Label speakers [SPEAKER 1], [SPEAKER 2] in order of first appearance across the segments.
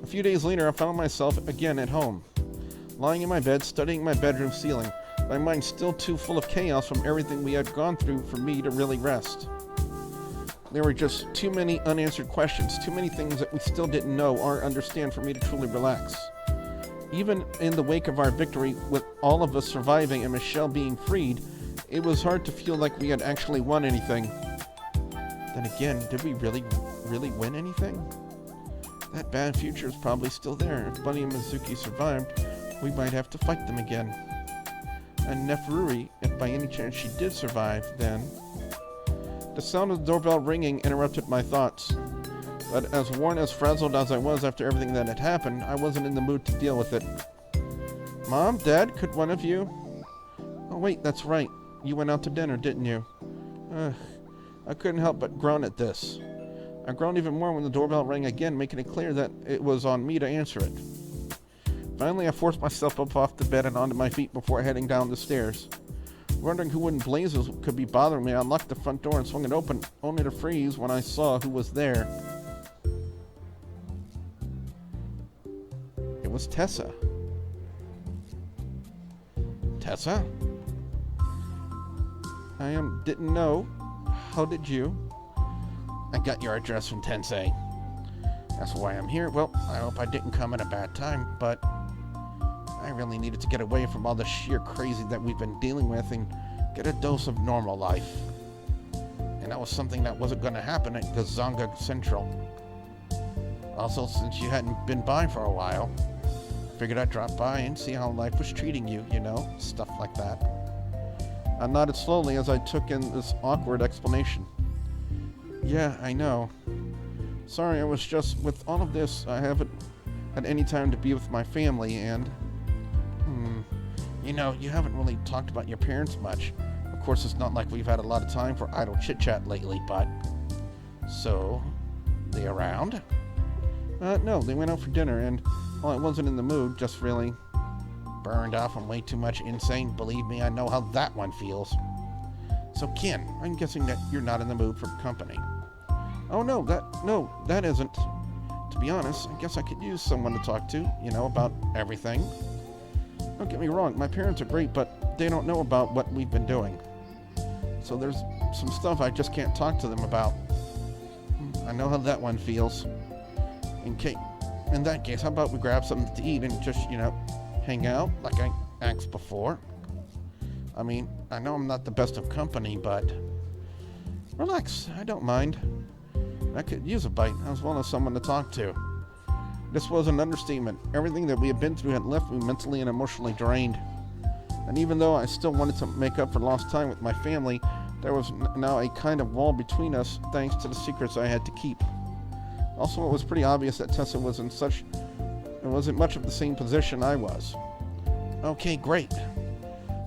[SPEAKER 1] few days later, I found myself again at home, lying in my bed, studying my bedroom ceiling, my mind still too full of chaos from everything we had gone through for me to really rest. There were just too many unanswered questions, too many things that we still didn't know or understand for me to truly relax. Even in the wake of our victory, with all of us surviving and Michelle being freed, it was hard to feel like we had actually won anything. Then again, did we really win anything? That bad future is probably still there. If Bunny and Mizuki survived, we might have to fight them again. And Nefururi, if by any chance she did survive, then... The sound of the doorbell ringing interrupted my thoughts. But as worn as frazzled as I was after everything that had happened, I wasn't in the mood to deal with it. Mom? Dad? Could one of you... Oh wait, that's right. You went out to dinner, didn't you? I couldn't help but groan at this. I groaned even more when the doorbell rang again, making it clear that it was on me to answer it. Finally, I forced myself up off the bed and onto my feet before heading down the stairs. Wondering who in blazes could be bothering me, I unlocked the front door and swung it open, only to freeze when I saw who was there. It was Tessa. Tessa? I didn't know. How did you? I got your address from Tenshi. That's why I'm here. Well, I hope I didn't come at a bad time, but I really needed to get away from all the sheer crazy that we've been dealing with and get a dose of normal life. And that was something that wasn't going to happen at Gazanga Central. Also, since you hadn't been by for a while, figured I'd drop by and see how life was treating you, you know, stuff like that. I nodded slowly as I took in this awkward explanation. Yeah, I know. Sorry, I was just, with all of this, I haven't had any time to be with my family, and... You know, you haven't really talked about your parents much. Of course, it's not like we've had a lot of time for idle chit-chat lately, but... So, they around? No, they went out for dinner, and, well, I wasn't in the mood, just really burned off on way too much insane. Believe me, I know how that one feels. So, Ken, I'm guessing that you're not in the mood for company. Oh, no, that isn't. To be honest, I guess I could use someone to talk to, you know, about everything. Don't get me wrong, my parents are great, but they don't know about what we've been doing. So there's some stuff I just can't talk to them about. I know how that one feels. In that case, how about we grab something to eat and just, you know, hang out like I asked before? I mean, I know I'm not the best of company, but relax, I don't mind. I could use a bite as well as someone to talk to. This was an understatement. Everything that we had been through had left me mentally and emotionally drained. And even though I still wanted to make up for lost time with my family, there was now a kind of wall between us thanks to the secrets I had to keep. Also, it was pretty obvious that Tessa wasn't much of the same position I was. Okay, great.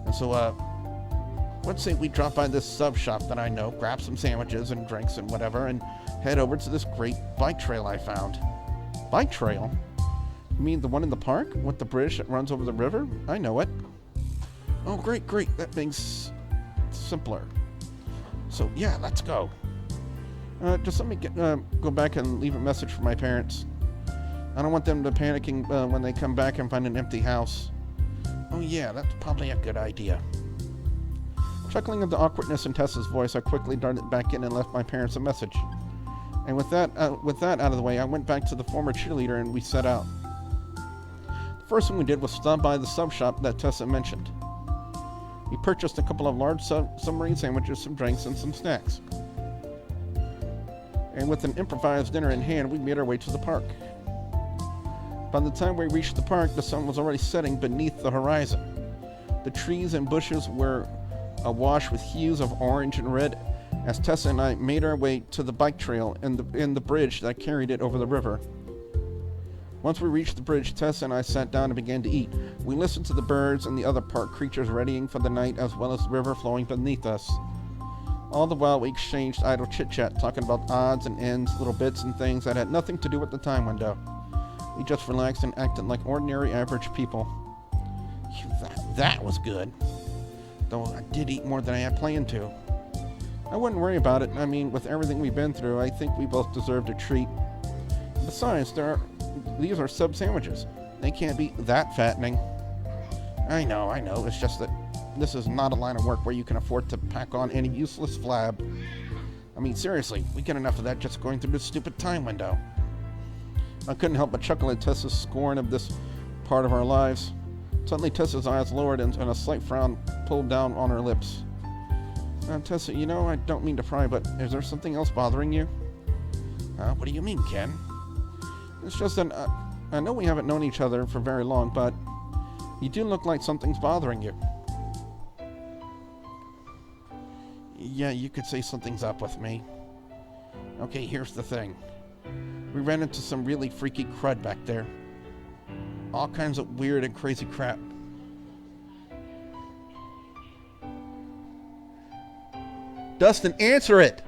[SPEAKER 1] And so, let's say we drop by this sub shop that I know, grab some sandwiches and drinks and whatever, and head over to this great bike trail I found. Bike trail? You mean the one in the park? With the bridge that runs over the river? I know it. Oh, great. That makes simpler. So, yeah, let's go. Just let me go back and leave a message for my parents. I don't want them to panicking when they come back and find an empty house. Oh, yeah, that's probably a good idea. Chuckling at the awkwardness in Tessa's voice, I quickly darted back in and left my parents a message. And with that out of the way, I went back to the former cheerleader and we set out. The first thing we did was stop by the sub shop that Tessa mentioned. We purchased a couple of large submarine sandwiches, some drinks, and some snacks. And with an improvised dinner in hand, we made our way to the park. By the time we reached the park, the sun was already setting beneath the horizon. The trees and bushes were awash with hues of orange and red as Tessa and I made our way to the bike trail and the bridge that carried it over the river. Once we reached the bridge, Tessa and I sat down and began to eat. We listened to the birds and the other park creatures readying for the night, as well as the river flowing beneath us. All the while, we exchanged idle chit-chat, talking about odds and ends, little bits and things that had nothing to do with the time window. We just relaxed and acted like ordinary average people. That was good. Though I did eat more than I had planned to. I wouldn't worry about it. I mean, with everything we've been through, I think we both deserved a treat. Besides, there these are sub sandwiches. They can't be that fattening. I know. It's just that this is not a line of work where you can afford to pack on any useless flab. I mean, seriously, we get enough of that just going through this stupid time window. I couldn't help but chuckle at Tessa's scorn of this part of our lives. Suddenly, Tessa's eyes lowered and a slight frown pulled down on her lips. Tessa, you know, I don't mean to pry, but is there something else bothering you? What do you mean, Ken? It's just that I know we haven't known each other for very long, but you do look like something's bothering you. Yeah, you could say something's up with me. Okay, here's the thing. We ran into some really freaky crud back there. All kinds of weird and crazy crap. Dustin, answer it!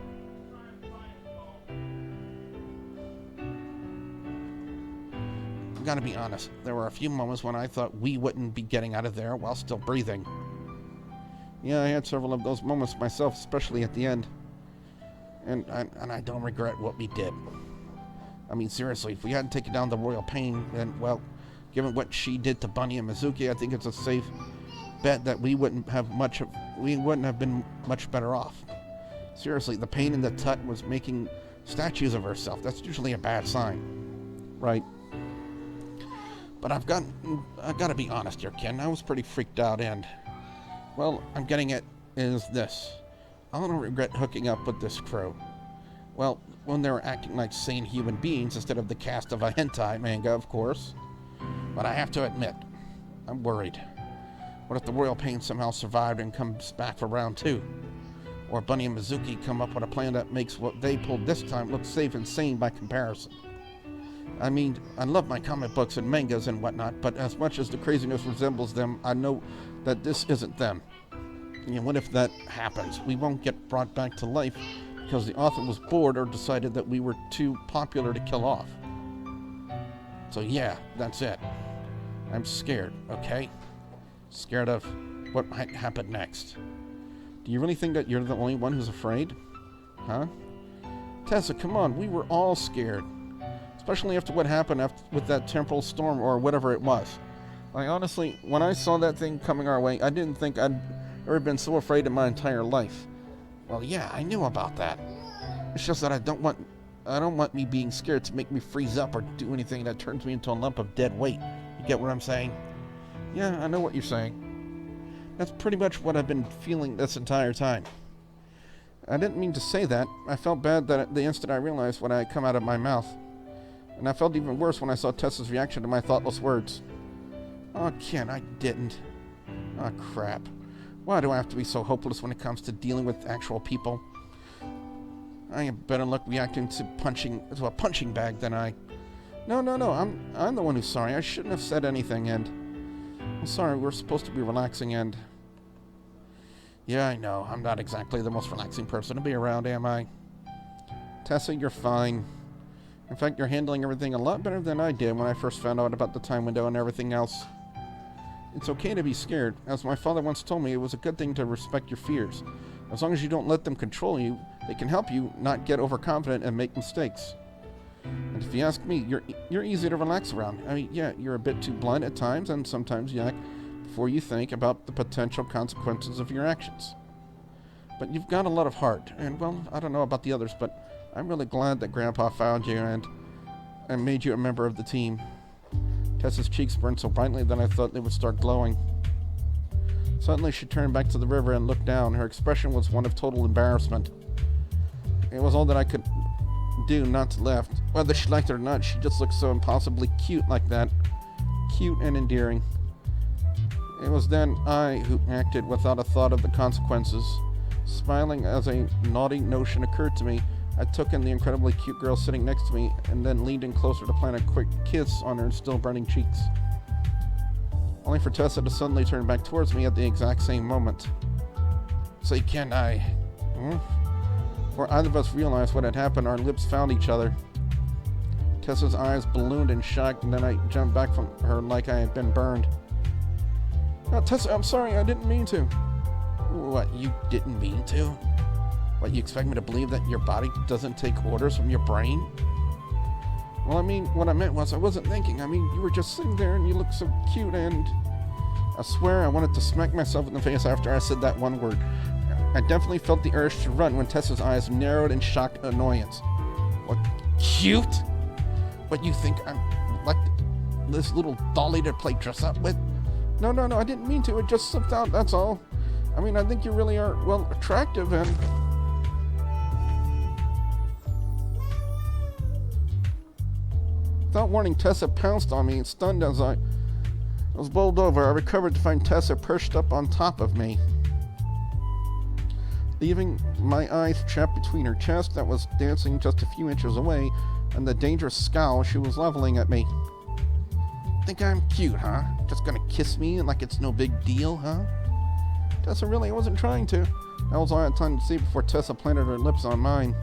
[SPEAKER 1] I gotta be honest, there were a few moments when I thought we wouldn't be getting out of there while still breathing. Yeah, I had several of those moments myself, especially at the end. And I don't regret what we did. I mean, seriously, if we hadn't taken down the Royal Pain, then, well, given what she did to Bunny and Mizuki, I think it's a safe bet that we wouldn't have been much better off. Seriously, the Pain in the Tut was making statues of herself. That's usually a bad sign, right? But I've got to be honest here, Ken. I was pretty freaked out, and, well, I'm getting at is this. I don't regret hooking up with this crew. Well, when they were acting like sane human beings instead of the cast of a hentai manga, of course. But I have to admit, I'm worried. What if the Royal Pain somehow survived and comes back for round 2? Or Bunny and Mizuki come up with a plan that makes what they pulled this time look safe and sane by comparison. I mean, I love my comic books and mangas and whatnot, but as much as the craziness resembles them, I know that this isn't them. And what if that happens? We won't get brought back to life because the author was bored or decided that we were too popular to kill off. So yeah, that's it. I'm scared, okay? Scared of what might happen next. Do you really think that you're the only one who's afraid? Huh? Tessa, come on, we were all scared. Especially after what happened with that temporal storm or whatever it was. Like, honestly, when I saw that thing coming our way, I didn't think I'd ever been so afraid in my entire life. Well, yeah, I knew about that. It's just that I don't want me being scared to make me freeze up or do anything that turns me into a lump of dead weight. You get what I'm saying? Yeah, I know what you're saying. That's pretty much what I've been feeling this entire time. I didn't mean to say that. I felt bad that the instant I realized what had come out of my mouth. And I felt even worse when I saw Tessa's reaction to my thoughtless words. Oh, Ken, I didn't. Oh, crap. Why do I have to be so hopeless when it comes to dealing with actual people? I am better luck reacting to a punching bag than I... No, I'm the one who's sorry. I shouldn't have said anything, and... I'm sorry, we're supposed to be relaxing, and... Yeah, I know. I'm not exactly the most relaxing person to be around, am I? Tessa, you're fine. In fact, you're handling everything a lot better than I did when I first found out about the time window and everything else. It's okay to be scared. As my father once told me, it was a good thing to respect your fears. As long as you don't let them control you, they can help you not get overconfident and make mistakes. And if you ask me, you're easy to relax around. I mean, yeah, you're a bit too blunt at times, and sometimes you act before you think about the potential consequences of your actions. But you've got a lot of heart, and, well, I don't know about the others, but I'm really glad that Grandpa found you and made you a member of the team. Tessa's cheeks burned so brightly that I thought they would start glowing. Suddenly, she turned back to the river and looked down. Her expression was one of total embarrassment. It was all that I could do not to laugh. Whether she liked it or not, she just looked so impossibly cute like that. Cute and endearing. It was then I who acted without a thought of the consequences. Smiling as a naughty notion occurred to me, I took in the incredibly cute girl sitting next to me and then leaned in closer to plant a quick kiss on her still burning cheeks. Only for Tessa to suddenly turn back towards me at the exact same moment. Say, Ken, Before either of us realized what had happened, our lips found each other. Tessa's eyes ballooned in shock, and then I jumped back from her like I had been burned. No, Tessa, I'm sorry, I didn't mean to. What, you didn't mean to? What, you expect me to believe that your body doesn't take orders from your brain? Well, I mean, what I meant was I wasn't thinking. I mean, you were just sitting there and you looked so cute, and I swear I wanted to smack myself in the face after I said that one word. I definitely felt the urge to run when Tessa's eyes narrowed in shocked annoyance. What, cute? What, you think I'm like this little dolly to play dress up with? No, I didn't mean to. It just slipped out, that's all. I mean, I think you really are, well, attractive, and... Without warning, Tessa pounced on me and stunned as I was bowled over. I recovered to find Tessa perched up on top of me, leaving my eyes trapped between her chest that was dancing just a few inches away and the dangerous scowl she was leveling at me. Think I'm cute, huh? Just gonna kiss me like it's no big deal, huh? Tessa, really, I wasn't trying to. That was all I had time to see before Tessa planted her lips on mine,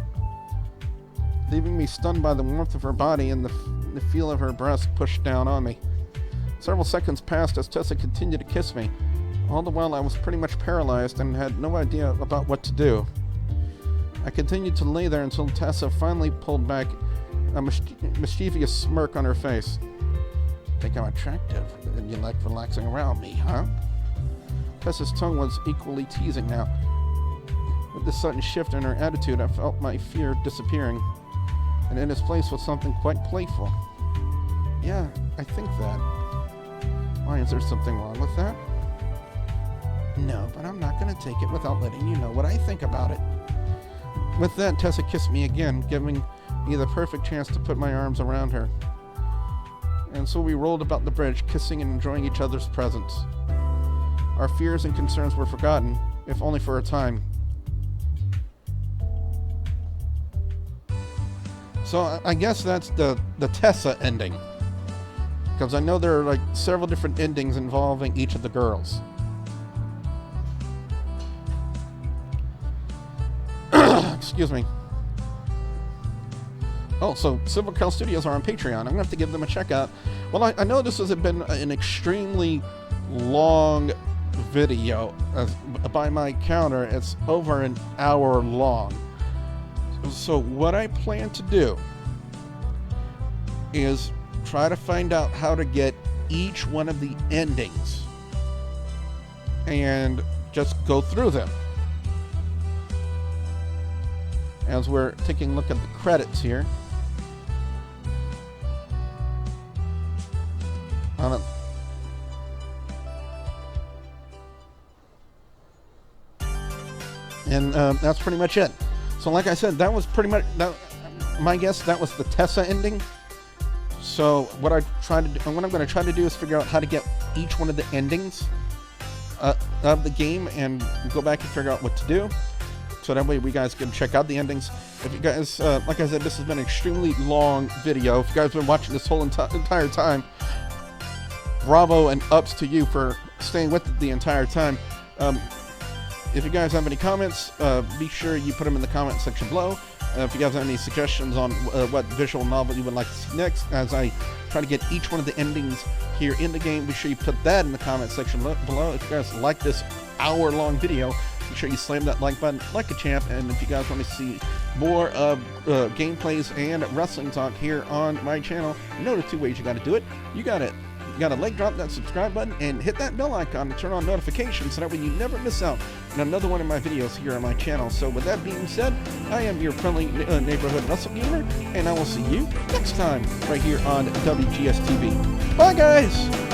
[SPEAKER 1] leaving me stunned by the warmth of her body and the feel of her breast pushed down on me. Several seconds passed as Tessa continued to kiss me. All the while I was pretty much paralyzed and had no idea about what to do. I continued to lay there until Tessa finally pulled back a mischievous smirk on her face. Think I'm attractive and you like relaxing around me, huh? Tessa's tongue was equally teasing now. With this sudden shift in her attitude, I felt my fear disappearing, and in its place was something quite playful. Yeah, I think that. Why, is there something wrong with that? No, but I'm not going to take it without letting you know what I think about it. With that, Tessa kissed me again, giving me the perfect chance to put my arms around her. And so we rolled about the bridge, kissing and enjoying each other's presence. Our fears and concerns were forgotten, if only for a time. So I guess that's the Tessa ending, because I know there are like several different endings involving each of the girls. Excuse me. Oh, so Silver Cow Studios are on Patreon. I'm gonna have to give them a check out. Well, I know this has been an extremely long video. By my counter, it's over an hour long. So what I plan to do is try to find out how to get each one of the endings and just go through them. As we're taking a look at the credits here. And that's pretty much it. So like I said, that was pretty much my guess. That was the Tessa ending. So what I'm going to try to do is figure out how to get each one of the endings of the game and go back and figure out what to do. So that way we guys can check out the endings. If you guys, like I said, this has been an extremely long video. If you guys have been watching this whole entire time, bravo and ups to you for staying with it the entire time. If you guys have any comments, be sure you put them in the comment section below. If you guys have any suggestions on what visual novel you would like to see next, as I try to get each one of the endings here in the game, be sure you put that in the comment section below. If you guys like this hour-long video, be sure you slam that like button like a champ. And if you guys want to see more of gameplays and wrestling talk here on my channel, you know the two ways you got to do it. You got to like, drop that subscribe button and hit that bell icon to turn on notifications so that way you never miss out on another one of my videos here on my channel. So with that being said, I am your friendly neighborhood Wrestlegamer, and I will see you next time right here on WGS-TV. Bye guys!